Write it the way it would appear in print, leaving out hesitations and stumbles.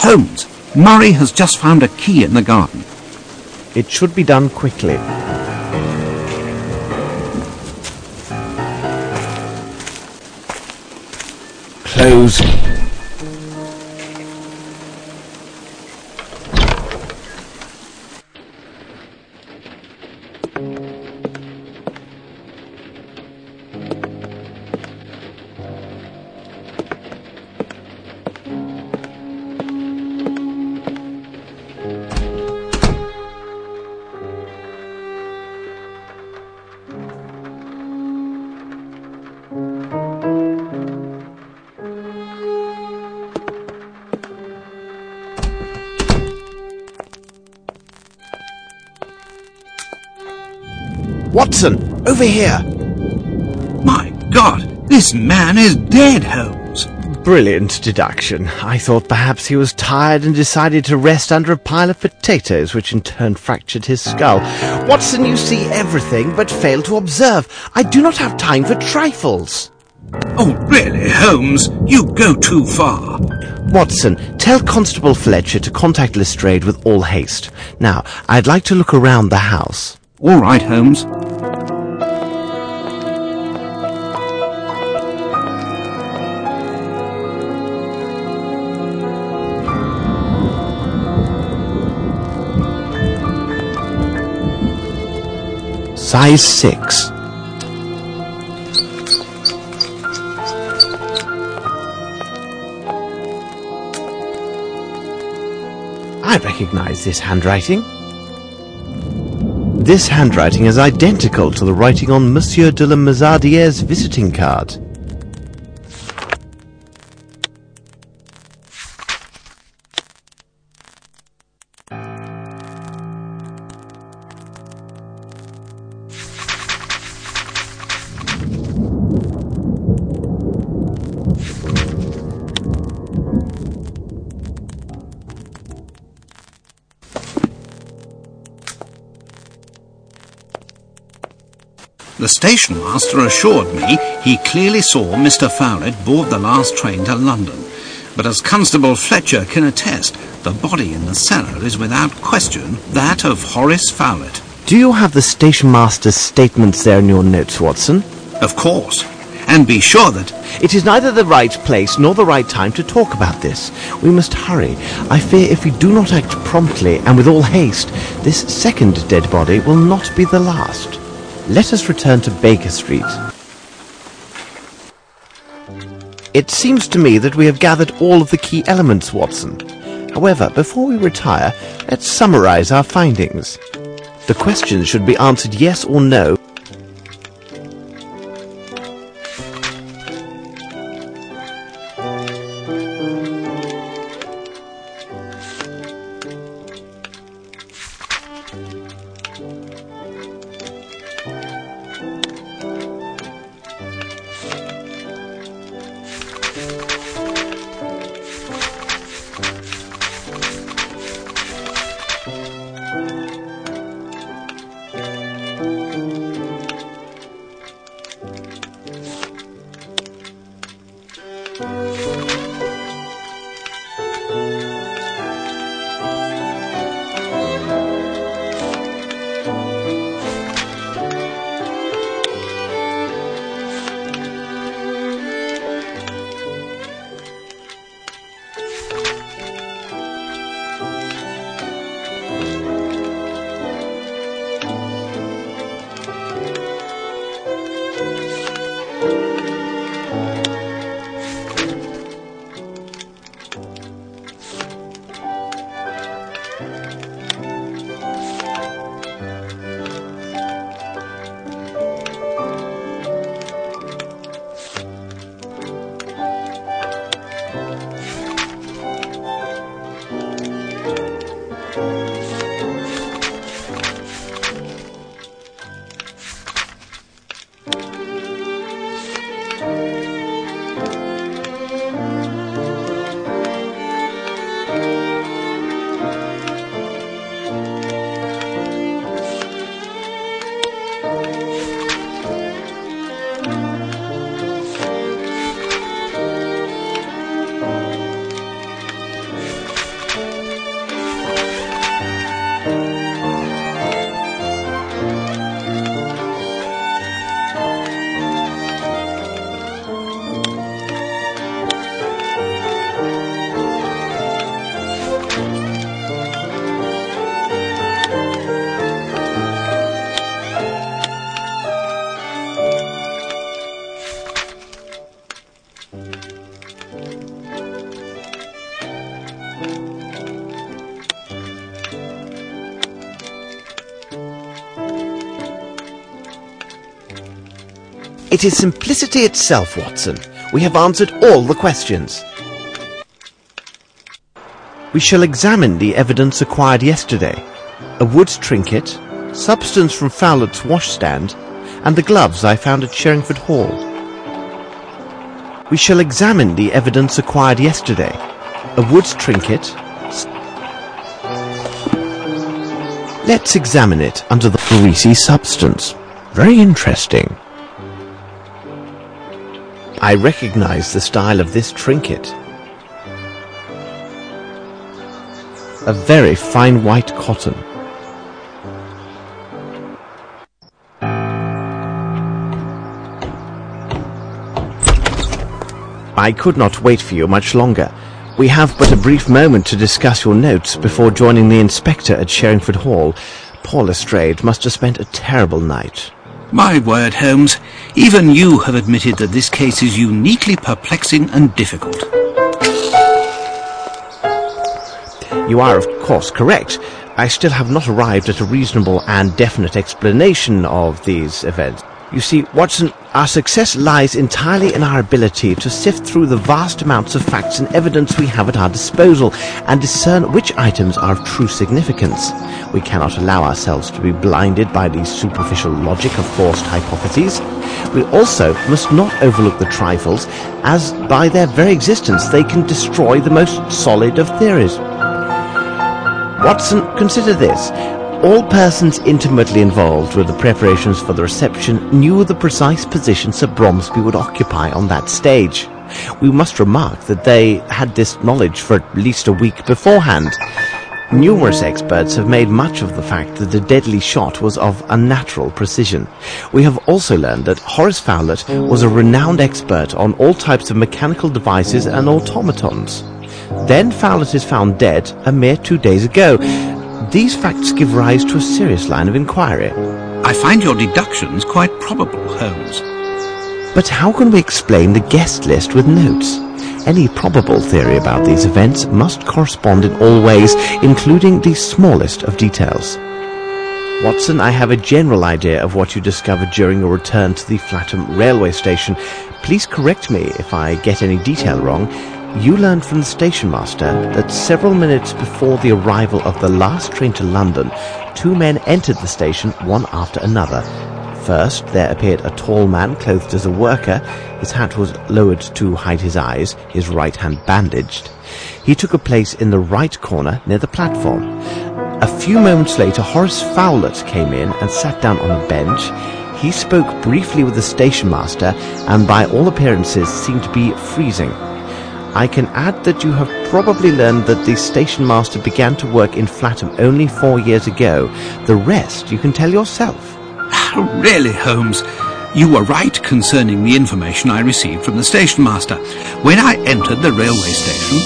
Holmes, Murray has just found a key in the garden. It should be done quickly. Close. Watson, over here! My God, this man is dead, Holmes. Brilliant deduction. I thought perhaps he was tired and decided to rest under a pile of potatoes, which in turn fractured his skull. Watson, you see everything, but fail to observe. I do not have time for trifles. Oh, really, Holmes? You go too far. Watson, tell Constable Fletcher to contact Lestrade with all haste. Now, I'd like to look around the house. All right, Holmes. Size 6. I recognize this handwriting. This handwriting is identical to the writing on Monsieur de la Mazardiere's visiting card. The station master assured me he clearly saw Mr. Fowlett board the last train to London. But as Constable Fletcher can attest, the body in the cellar is without question that of Horace Fowlett. Do you have the station master's statements there in your notes, Watson? Of course. And be sure that... It is neither the right place nor the right time to talk about this. We must hurry. I fear if we do not act promptly and with all haste, this second dead body will not be the last. Let us return to Baker Street. It seems to me that we have gathered all of the key elements, Watson. However, before we retire, let's summarize our findings. The questions should be answered yes or no. It is simplicity itself, Watson. We have answered all the questions. We shall examine the evidence acquired yesterday. A wood trinket, substance from Fowlett's washstand, and the gloves I found at Sherringford Hall. We shall examine the evidence acquired yesterday. A wood trinket. Let's examine it under the greasy substance. Very interesting. I recognize the style of this trinket. A very fine white cotton. I could not wait for you much longer. We have but a brief moment to discuss your notes before joining the inspector at Sherringford Hall. Poor Lestrade must have spent a terrible night. My word, Holmes, even you have admitted that this case is uniquely perplexing and difficult. You are, of course, correct. I still have not arrived at a reasonable and definite explanation of these events. You see, Watson, our success lies entirely in our ability to sift through the vast amounts of facts and evidence we have at our disposal and discern which items are of true significance. We cannot allow ourselves to be blinded by the superficial logic of forced hypotheses. We also must not overlook the trifles, as by their very existence they can destroy the most solid of theories. Watson, consider this. All persons intimately involved with the preparations for the reception knew the precise position Sir Bromsby would occupy on that stage. We must remark that they had this knowledge for at least a week beforehand. Numerous experts have made much of the fact that the deadly shot was of unnatural precision. We have also learned that Horace Fowlett was a renowned expert on all types of mechanical devices and automatons. Then Fowlett is found dead a mere 2 days ago. These facts give rise to a serious line of inquiry. I find your deductions quite probable, Holmes. But how can we explain the guest list with notes? Any probable theory about these events must correspond in all ways, including the smallest of details. Watson, I have a general idea of what you discovered during your return to the Flatham railway station. Please correct me if I get any detail wrong. You learned from the station master that several minutes before the arrival of the last train to London, 2 men entered the station one after another. First, there appeared a tall man clothed as a worker. His hat was lowered to hide his eyes, his right hand bandaged. He took a place in the right corner near the platform. A few moments later, Horace Fowlett came in and sat down on a bench. He spoke briefly with the station master and by all appearances seemed to be freezing. I can add that you have probably learned that the station master began to work in Flatham only 4 years ago. The rest you can tell yourself. Really, Holmes, you were right concerning the information I received from the station master. When I entered the railway station,